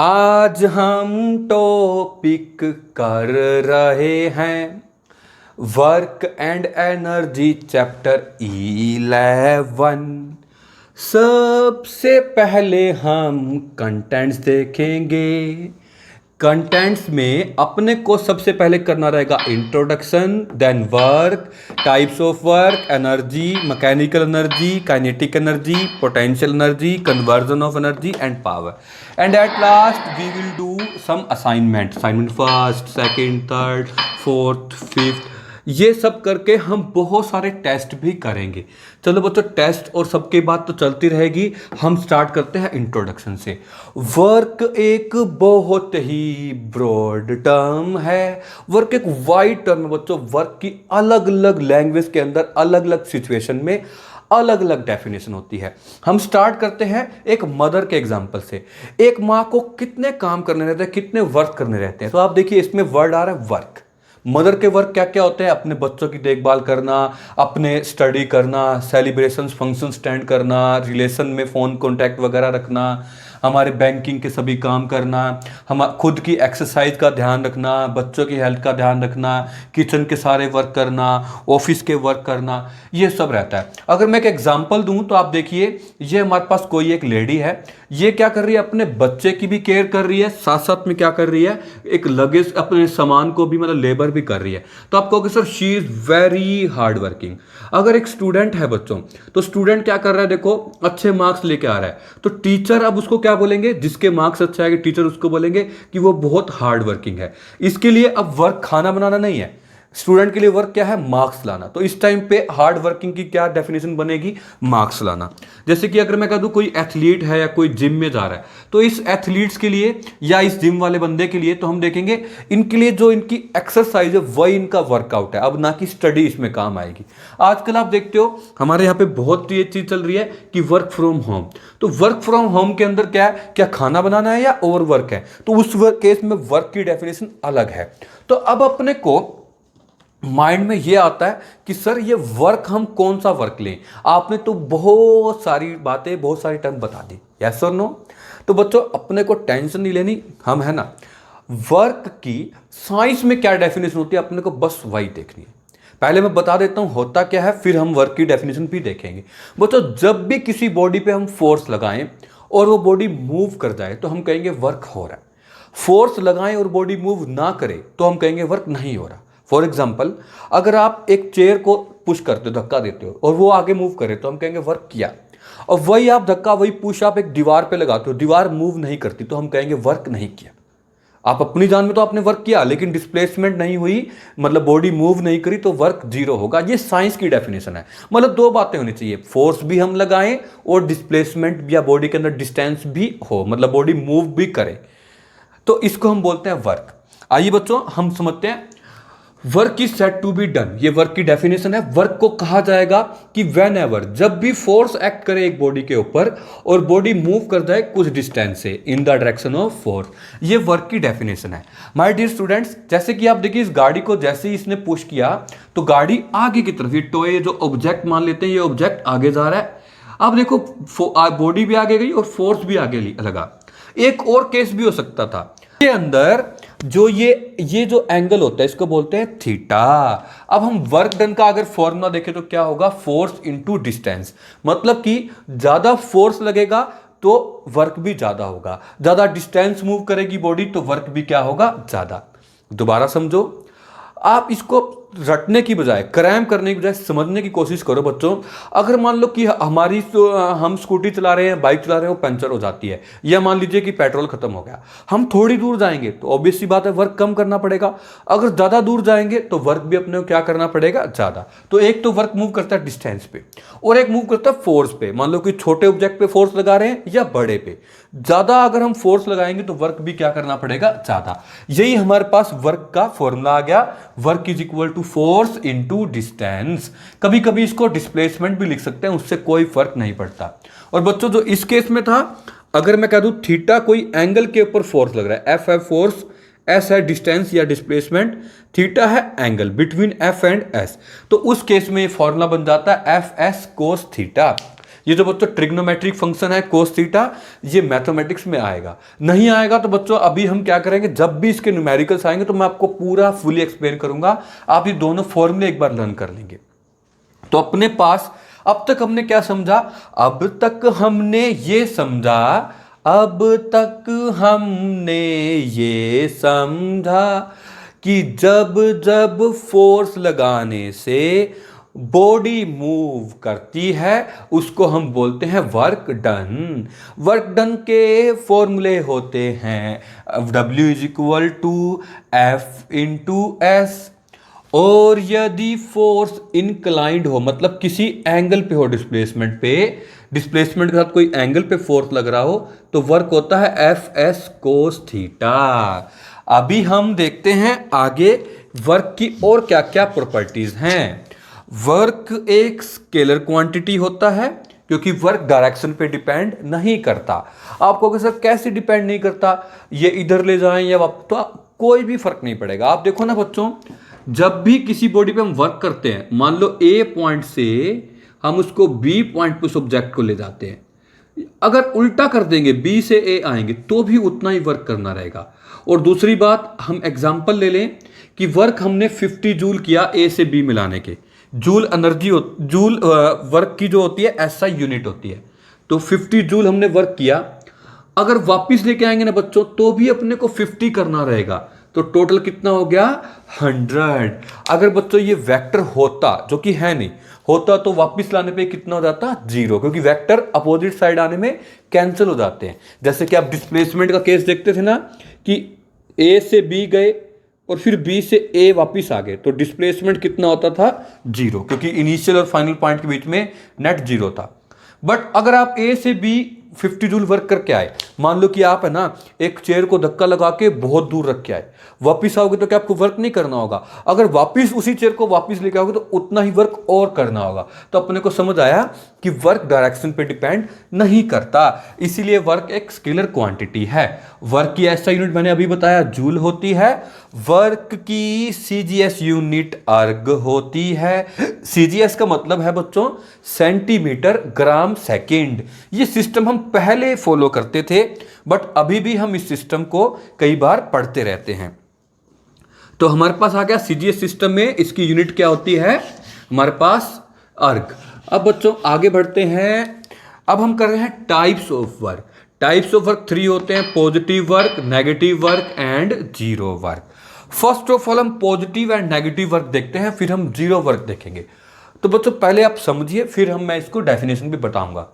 आज हम टॉपिक कर रहे हैं वर्क एंड एनर्जी चैप्टर 11। सबसे पहले हम कंटेंट्स देखेंगे। कंटेंट्स में अपने को सबसे पहले करना रहेगा introduction, then work, types of work, energy, mechanical energy, kinetic energy, potential energy, conversion of energy and power. And at last we will do some assignment first, second, third, fourth, fifth. ये सब करके हम बहुत सारे test भी करेंगे। चलो बच्चों, टेस्ट और सबके बाद तो चलती रहेगी। हम स्टार्ट करते हैं इंट्रोडक्शन से। वर्क एक बहुत ही ब्रॉड टर्म है। वर्क एक वाइड टर्म है बच्चों। वर्क की अलग अलग लैंग्वेज के अंदर अलग अलग सिचुएशन में अलग अलग डेफिनेशन होती है। हम स्टार्ट करते हैं एक मदर के एग्जांपल से। एक माँ को कितने काम करने रहते हैं, कितने वर्क करने रहते हैं। तो आप देखिए, इसमें वर्ड आ रहा है वर्क। मदर के वर्क क्या क्या होते हैं? अपने बच्चों की देखभाल करना, अपने स्टडी करना, सेलिब्रेशंस फंक्शन अटेंड करना, रिलेशन में फ़ोन कॉन्टैक्ट वगैरह रखना, हमारे बैंकिंग के सभी काम करना, हम खुद की एक्सरसाइज का ध्यान रखना, बच्चों की हेल्थ का ध्यान रखना, किचन के सारे वर्क करना, ऑफिस के वर्क करना, ये सब रहता है। अगर मैं एक एग्जांपल दूं तो आप देखिए, ये हमारे पास कोई एक लेडी है। ये क्या कर रही है? अपने बच्चे की भी केयर कर रही है, साथ साथ में क्या कर रही है, एक लगेज अपने सामान को भी मतलब लेबर भी कर रही है। तो आप कहोगे sir she is very hard working. अगर एक स्टूडेंट है बच्चों, तो स्टूडेंट क्या कर रहा है? देखो, अच्छे मार्क्स लेके आ रहा है, तो टीचर अब उसको क्या बोलेंगे? जिसके मार्क्स अच्छे आएंगे टीचर उसको बोलेंगे कि वो बहुत हार्ड वर्किंग है। इसके लिए अब वर्क खाना बनाना नहीं है, स्टूडेंट के लिए वर्क क्या है? मार्क्स लाना। तो इस टाइम पे हार्ड वर्किंग की क्या डेफिनेशन बनेगी? मार्क्स लाना। जैसे कि अगर मैं कह दूं कोई एथलीट है या कोई जिम में जा रहा है, तो इस एथलीट्स के लिए या इस जिम वाले बंदे के लिए तो हम देखेंगे इनके लिए जो इनकी एक्सरसाइज है वही इनका वर्कआउट है, अब ना कि स्टडी इसमें काम आएगी। आजकल आप देखते हो हमारे यहाँ पे बहुत ये चीज चल रही है कि वर्क फ्रॉम होम। तो वर्क फ्रॉम होम के अंदर क्या है? क्या खाना बनाना है या ओवर वर्क है? तो उस केस में वर्क की डेफिनेशन अलग है। तो अब अपने को माइंड में ये आता है कि सर ये वर्क हम कौन सा वर्क लें। आपने तो बहुत सारी बातें, बहुत सारी टर्म बता दी, यस और नो। तो बच्चों, अपने को टेंशन नहीं लेनी, हम है ना। वर्क की साइंस में क्या डेफिनेशन होती है अपने को बस वही देखनी है। पहले मैं बता देता हूं होता क्या है, फिर हम वर्क की डेफिनेशन भी देखेंगे। बच्चों, जब भी किसी बॉडी पे हम फोर्स लगाएं और वो बॉडी मूव कर जाए तो हम कहेंगे वर्क हो रहा है। फोर्स लगाएं और बॉडी मूव ना करे तो हम कहेंगे वर्क नहीं हो रहा। फॉर एग्जाम्पल, अगर आप एक चेयर को पुश करते हो, धक्का देते हो और वो आगे मूव करे तो हम कहेंगे वर्क किया। और वही आप धक्का, वही पुश आप एक दीवार पे लगाते हो, दीवार मूव नहीं करती तो हम कहेंगे वर्क नहीं किया। आप अपनी जान में तो आपने वर्क किया, लेकिन डिस्प्लेसमेंट नहीं हुई, मतलब बॉडी मूव नहीं करी, तो वर्क जीरो होगा। ये साइंस की डेफिनेशन है। मतलब दो बातें होनी चाहिए, फोर्स भी हम लगाएं और डिस्प्लेसमेंट या बॉडी के अंदर डिस्टेंस भी हो, मतलब बॉडी मूव भी करे, तो इसको हम बोलते हैं वर्क। आइए बच्चों, हम समझते हैं work is said to be done. ये वर्क की डेफिनेशन है। वर्क को कहा जाएगा कि वेन एवर, जब भी फोर्स एक्ट करे एक बॉडी के ऊपर और बॉडी मूव कर जाए कुछ डिस्टेंस से इन द डायरेक्शन ऑफ फोर्स, ये वर्क की डेफिनेशन है। माय डियर स्टूडेंट्स, जैसे कि आप देखिए, इस गाड़ी को जैसे ही इसने पुश किया तो गाड़ी आगे की तरफ, ये टॉय जो ऑब्जेक्ट मान लेते हैं, ये ऑब्जेक्ट आगे जा रहा है। अब देखो, बॉडी भी आगे गई और फोर्स भी आगे लगा। एक और केस भी हो सकता था, के अंदर जो ये जो एंगल होता है इसको बोलते हैं थीटा। अब हम वर्क डन का अगर फॉर्मूला देखें तो क्या होगा? Force into distance. मतलब कि ज्यादा फोर्स लगेगा तो वर्क भी ज्यादा होगा, ज्यादा डिस्टेंस मूव करेगी बॉडी तो वर्क भी क्या होगा? ज्यादा। दोबारा समझो, आप इसको रटने की बजाय, क्रैम करने की बजाय समझने की कोशिश करो बच्चों। अगर मान लो कि हम स्कूटी चला रहे हैं, बाइक चला रहे हैं, वो पंचर हो जाती है, या मान लीजिए कि पेट्रोल खत्म हो गया, हम थोड़ी दूर जाएंगे तो ऑब्वियस सी बात है वर्क कम करना पड़ेगा। अगर ज्यादा दूर जाएंगे तो वर्क भी अपने को क्या करना पड़ेगा? ज्यादा। तो एक तो वर्क मूव करता है डिस्टेंस पे और एक मूव करता है फोर्स पे। मान लो कि छोटे ऑब्जेक्ट पे फोर्स लगा रहे हैं या बड़े पे, ज्यादा अगर हम फोर्स लगाएंगे तो वर्क भी क्या करना पड़ेगा? ज्यादा। यही हमारे पास वर्क का फॉर्मूला आ गया, work is equal to force into distance. कभी कभी इसको डिस्प्लेसमेंट भी लिख सकते हैं, उससे कोई फर्क नहीं पड़ता। और बच्चों, जो इस केस में था, अगर मैं कह दूं थीटा कोई एंगल के ऊपर फोर्स लग रहा है, एफ है फोर्स, एस है डिस्टेंस या डिस्प्लेसमेंट, थीटा है angle between F and S, तो उस केस में ये फॉर्मूला बन जाता है एफ एस कोस थीटा। ये जो बच्चों ट्रिग्नोमेट्रिक फंक्शन है कोस थीटा, ये मैथमेटिक्स में आएगा। नहीं आएगा तो बच्चों अभी हम क्या करेंगे, जब भी इसके न्यूमेरिकल्स आएंगे तो मैं आपको पूरा फुली एक्सप्लेन करूंगा, आप ये दोनों फॉर्मूले एक बार लर्न कर लेंगे। तो अपने पास अब तक हमने क्या समझा, अब तक हमने ये समझा, अब तक हमने ये समझा कि जब जब फोर्स लगाने से बॉडी मूव करती है उसको हम बोलते हैं वर्क डन। वर्क डन के फॉर्मूले होते हैं W is equal to F into S, और यदि फोर्स इंक्लाइंड हो, मतलब किसी एंगल पे हो, डिस्प्लेसमेंट पे, डिस्प्लेसमेंट के साथ कोई एंगल पे फोर्स लग रहा हो, तो वर्क होता है एफ एस कोस थीटा। अभी हम देखते हैं आगे वर्क की और क्या क्या प्रॉपर्टीज हैं। वर्क एक स्केलर क्वांटिटी होता है क्योंकि वर्क डायरेक्शन पे डिपेंड नहीं करता। आप कहोगे सर कैसे डिपेंड नहीं करता, ये इधर ले जाएं या वापस, तो कोई भी फर्क नहीं पड़ेगा। आप देखो ना बच्चों, जब भी किसी बॉडी पे हम वर्क करते हैं, मान लो ए पॉइंट से हम उसको बी पॉइंट पे उस ऑब्जेक्ट को ले जाते हैं, अगर उल्टा कर देंगे बी से ए आएंगे तो भी उतना ही वर्क करना रहेगा। और दूसरी बात, हम एग्जांपल ले लें कि वर्क हमने 50 जूल किया ए से बी मिलाने के, जूल एनर्जी जूल वर्क की जो होती है ऐसा यूनिट होती है, तो 50 जूल हमने वर्क किया, अगर वापस लेके आएंगे ना बच्चों तो भी अपने को 50 करना रहेगा, तो टोटल कितना हो गया 100। अगर बच्चों ये वेक्टर होता, जो कि है नहीं, होता तो वापस लाने पे कितना हो जाता 0, क्योंकि वेक्टर अपोजिट साइड आने में कैंसिल हो जाते हैं। जैसे कि आप डिस्प्लेसमेंट का केस देखते थे ना कि ए से बी गए और फिर बी से ए वापस आ गए, तो डिस्प्लेसमेंट कितना होता था 0, क्योंकि इनिशियल और फाइनल पॉइंट के बीच में नेट 0 था। बट अगर आप ए से बी 50 जूल वर्क करके आए, मान लो कि आप है ना एक चेयर को धक्का लगा के बहुत दूर रख के आए, वापिस आओगे तो क्या आपको वर्क नहीं करना होगा, अगर वापिस उसी चेयर को वापिस लेके आओगे तो उतना ही वर्क और करना होगा। तो अपने को समझ आया कि वर्क डायरेक्शन पे डिपेंड नहीं करता, इसीलिए वर्क एक स्केलर क्वांटिटी है। वर्क की ऐसा यूनिट मैंने अभी बताया जूल होती है, वर्क की सीजीएस यूनिट अर्ग होती है। सीजीएस का मतलब है बच्चों सेंटीमीटर ग्राम सेकेंड। ये सिस्टम हम पहले फॉलो करते थे, बट अभी भी हम इस सिस्टम को कई बार पढ़ते रहते हैं। तो हमारे पास आ गया सीजीएस सिस्टम में इसकी यूनिट क्या होती है, हमारे पास अर्ग। अब बच्चों आगे बढ़ते हैं, अब हम कर रहे हैं types of work. Types of work 3 होते हैं, positive work, negative work and zero work. First of all हम पॉजिटिव एंड नेगेटिव वर्क देखते हैं, फिर हम जीरो वर्क देखेंगे। तो बच्चों पहले आप समझिए, फिर मैं इसको डेफिनेशन भी बताऊंगा।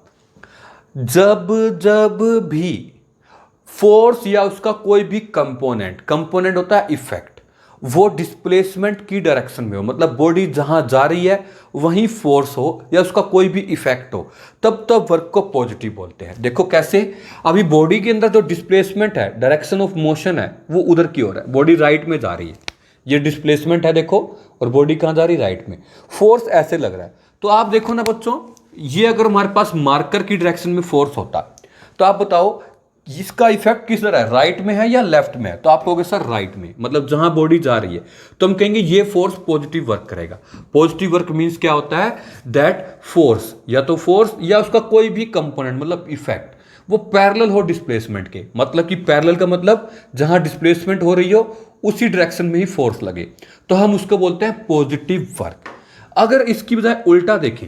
जब जब भी फोर्स या उसका कोई भी कंपोनेंट होता है इफेक्ट, वो डिस्प्लेसमेंट की डायरेक्शन में हो, मतलब बॉडी जहां जा रही है वहीं फोर्स हो या उसका कोई भी इफेक्ट हो, तब वर्क को पॉजिटिव बोलते हैं। देखो कैसे, अभी बॉडी के अंदर जो डिस्प्लेसमेंट है, डायरेक्शन ऑफ मोशन है, वो उधर की ओर है, बॉडी राइट में जा रही है, ये डिस्प्लेसमेंट है देखो, और बॉडी कहां जा रही है राइट में, फोर्स ऐसे लग रहा है। तो आप देखो ना बच्चों, ये अगर हमारे पास मार्कर की डायरेक्शन में फोर्स होता तो आप बताओ इसका इफेक्ट किस तरह है, राइट में है या लेफ्ट में है, तो आप कहोगे सर राइट में, मतलब जहां बॉडी जा रही है, तो हम कहेंगे ये फोर्स पॉजिटिव वर्क करेगा। पॉजिटिव वर्क मींस क्या होता है, दैट फोर्स या तो फोर्स या उसका कोई भी कंपोनेंट मतलब इफेक्ट वो पैरेलल हो डिस्प्लेसमेंट के, मतलब कि पैरेलल का मतलब जहां डिस्प्लेसमेंट हो रही हो उसी डायरेक्शन में ही फोर्स लगे, तो हम उसको बोलते हैं पॉजिटिव वर्क। अगर इसकी बजाय उल्टा देखें,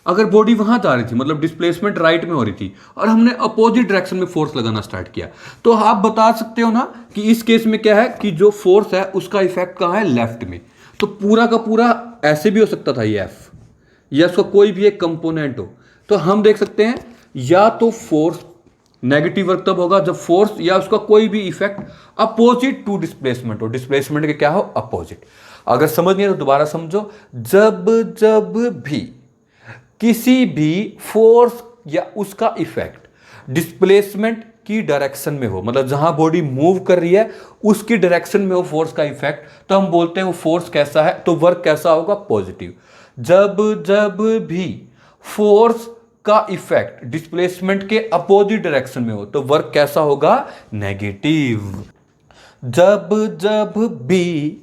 अगर बॉडी वहां जा रही थी, मतलब डिस्प्लेसमेंट राइट में हो रही थी, और हमने अपोजिट डायरेक्शन में फोर्स लगाना स्टार्ट किया, तो आप बता सकते हो ना कि इस केस में क्या है कि जो फोर्स है उसका इफेक्ट कहां है, लेफ्ट में। तो पूरा का पूरा ऐसे भी हो सकता था ये एफ, या उसका कोई भी एक कंपोनेंट हो, तो हम देख सकते हैं या तो फोर्स नेगेटिव वर्क तब होगा जब फोर्स या उसका कोई भी इफेक्ट अपोजिट टू डिस्प्लेसमेंट हो, डिस्प्लेसमेंट के क्या हो, अपोजिट। अगर समझ नहीं है तो दोबारा समझो, जब जब भी किसी भी फोर्स या उसका इफेक्ट डिस्प्लेसमेंट की डायरेक्शन में हो, मतलब जहां बॉडी मूव कर रही है उसकी डायरेक्शन में हो फोर्स का इफेक्ट, तो हम बोलते हैं वो फोर्स कैसा है, तो वर्क कैसा होगा, पॉजिटिव। जब जब भी फोर्स का इफेक्ट डिस्प्लेसमेंट के अपोजिट डायरेक्शन में हो, तो वर्क कैसा होगा, नेगेटिव। जब जब भी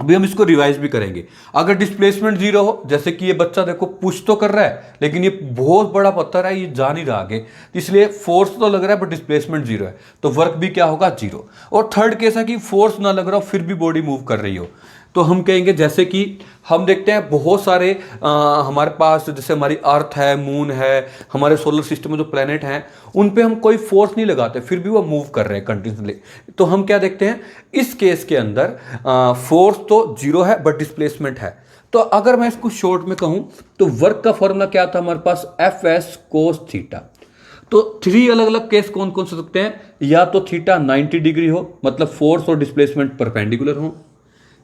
अभी हम इसको रिवाइज भी करेंगे। अगर डिस्प्लेसमेंट जीरो हो, जैसे कि ये बच्चा देखो पुश तो कर रहा है लेकिन ये बहुत बड़ा पत्थर है, ये जा नहीं रहा आगे, इसलिए फोर्स तो लग रहा है बट डिस्प्लेसमेंट जीरो है, तो वर्क भी क्या होगा, जीरो। और थर्ड केस है कि फोर्स ना लग रहा हो फिर भी बॉडी मूव कर रही हो, तो हम कहेंगे जैसे कि हम देखते हैं बहुत सारे हमारे पास, जैसे हमारी अर्थ है, मून है, हमारे सोलर सिस्टम में जो प्लेनेट हैं, उन पे हम कोई फोर्स नहीं लगाते फिर भी वो मूव कर रहे हैं कंटिन्यूसली। तो हम क्या देखते हैं इस केस के अंदर, फोर्स तो जीरो है बट डिस्प्लेसमेंट है। तो अगर मैं इसको शॉर्ट में कहूं तो वर्क का फॉर्मूला क्या था हमारे पास, एफ एस कोस थीटा। तो थ्री अलग अलग केस कौन कौन से सकते हैं, या तो थीटा 90 डिग्री हो, मतलब फोर्स और डिस्प्लेसमेंट परपेंडिकुलर हो,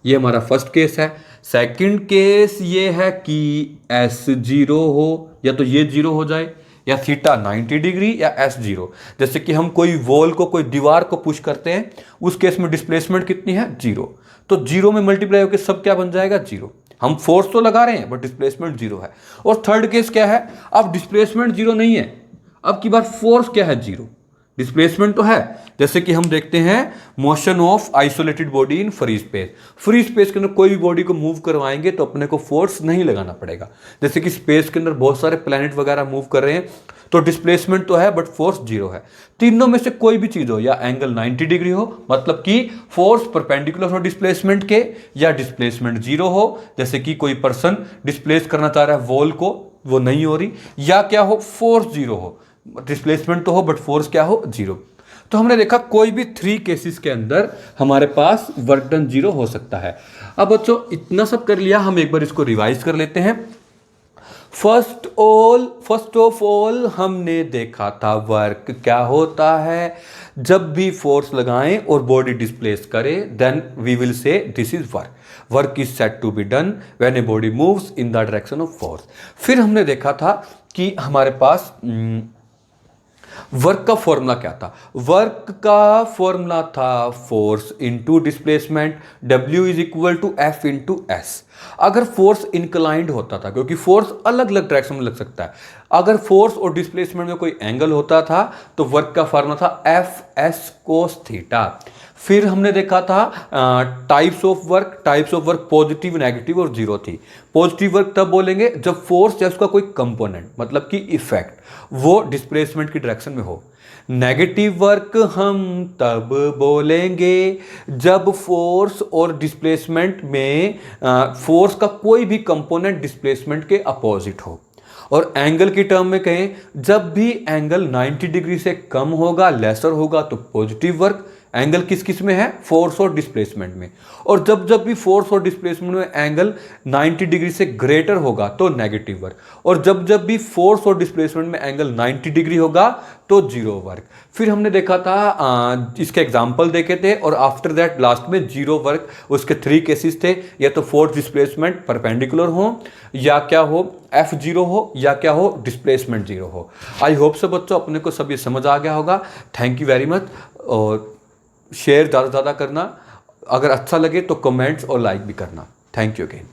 ये हमारा फर्स्ट केस है। सेकंड केस ये है कि एस जीरो हो, या तो ये जीरो हो जाए, या थीटा 90 डिग्री या एस जीरो। जैसे कि हम कोई वॉल को, कोई दीवार को पुश करते हैं, उस केस में डिस्प्लेसमेंट कितनी है, जीरो। तो जीरो में मल्टीप्लाई होकर सब क्या बन जाएगा, जीरो। हम फोर्स तो लगा रहे हैं बट डिस्प्लेसमेंट जीरो है। और थर्ड केस क्या है, अब डिस्प्लेसमेंट जीरो नहीं है, अब की बार फोर्स क्या है, जीरो। डिस्प्लेसमेंट तो है, जैसे कि हम देखते हैं motion of isolated body in free space. Free space के अंदर कोई भी बॉडी को मूव करवाएंगे तो अपने को फोर्स नहीं लगाना पड़ेगा। जैसे कि स्पेस के अंदर बहुत सारे प्लैनेट वगैरह मूव कर रहे हैं, तो डिस्प्लेसमेंट तो है बट फोर्स जीरो है। तीनों में से कोई भी चीज हो, या एंगल 90 डिग्री हो, मतलब कि फोर्स परपेंडिकुलर हो डिस्प्लेसमेंट के, या डिस्प्लेसमेंट जीरो हो, जैसे कि कोई पर्सन डिस्प्लेस करना चाह रहा है वॉल को, वो नहीं हो रही, या क्या हो, फोर्स जीरो हो, डिस्प्लेसमेंट तो हो बट फोर्स क्या हो, जीरो। तो हमने देखा कोई भी थ्री केसेस के अंदर हमारे पास वर्क डन जीरो हो सकता है। अब बच्चों इतना सब कर लिया, हम एक बार इसको रिवाइज कर लेते हैं। फर्स्ट ऑफ ऑल हमने देखा था वर्क क्या होता है, जब भी फोर्स लगाएं और बॉडी डिस्प्लेस करे, then we will say this is work. Work is said to be done when a body moves in the direction of force. फिर हमने देखा था कि हमारे पास वर्क का फॉर्मूला क्या था। वर्क का फॉर्मूला था force into displacement, W is equal to F into S. अगर फोर्स इंक्लाइंड होता था, क्योंकि फोर्स अलग अलग डायरेक्शन में लग सकता है, अगर फोर्स और डिस्प्लेसमेंट में कोई एंगल होता था तो वर्क का फॉर्मूला था एफ एस कोस थीटा। फिर हमने देखा था types of work positive, negative और जीरो थी। पॉजिटिव वर्क तब बोलेंगे जब फोर्स या उसका कोई कंपोनेंट, मतलब कि इफेक्ट, वो डिस्प्लेसमेंट की डायरेक्शन में हो। नेगेटिव वर्क हम तब बोलेंगे जब फोर्स और डिस्प्लेसमेंट में फोर्स का कोई भी कंपोनेंट डिस्प्लेसमेंट के अपोजिट हो। और एंगल की टर्म में कहें, जब भी एंगल 90 डिग्री से कम होगा, लेसर होगा, तो पॉजिटिव वर्क। एंगल किस किस में है, फोर्स और डिस्प्लेसमेंट में। और जब जब भी फोर्स और डिस्प्लेसमेंट में एंगल 90 डिग्री से ग्रेटर होगा तो नेगेटिव वर्क। और जब जब भी फोर्स और डिस्प्लेसमेंट में एंगल 90 डिग्री होगा तो जीरो वर्क। फिर हमने देखा था इसके एग्जाम्पल देखे थे, और आफ्टर दैट लास्ट में जीरो वर्क। उसके थ्री केसेस थे, या तो फोर्स डिस्प्लेसमेंट परपेंडिकुलर हो, या क्या हो, एफ जीरो हो, या क्या हो, डिस्प्लेसमेंट जीरो हो। आई होप से बच्चों अपने को सब ये समझ आ गया होगा। Thank you very much. और शेयर ज़्यादा से ज़्यादा करना, अगर अच्छा लगे तो कमेंट्स और लाइक भी करना। Thank you again.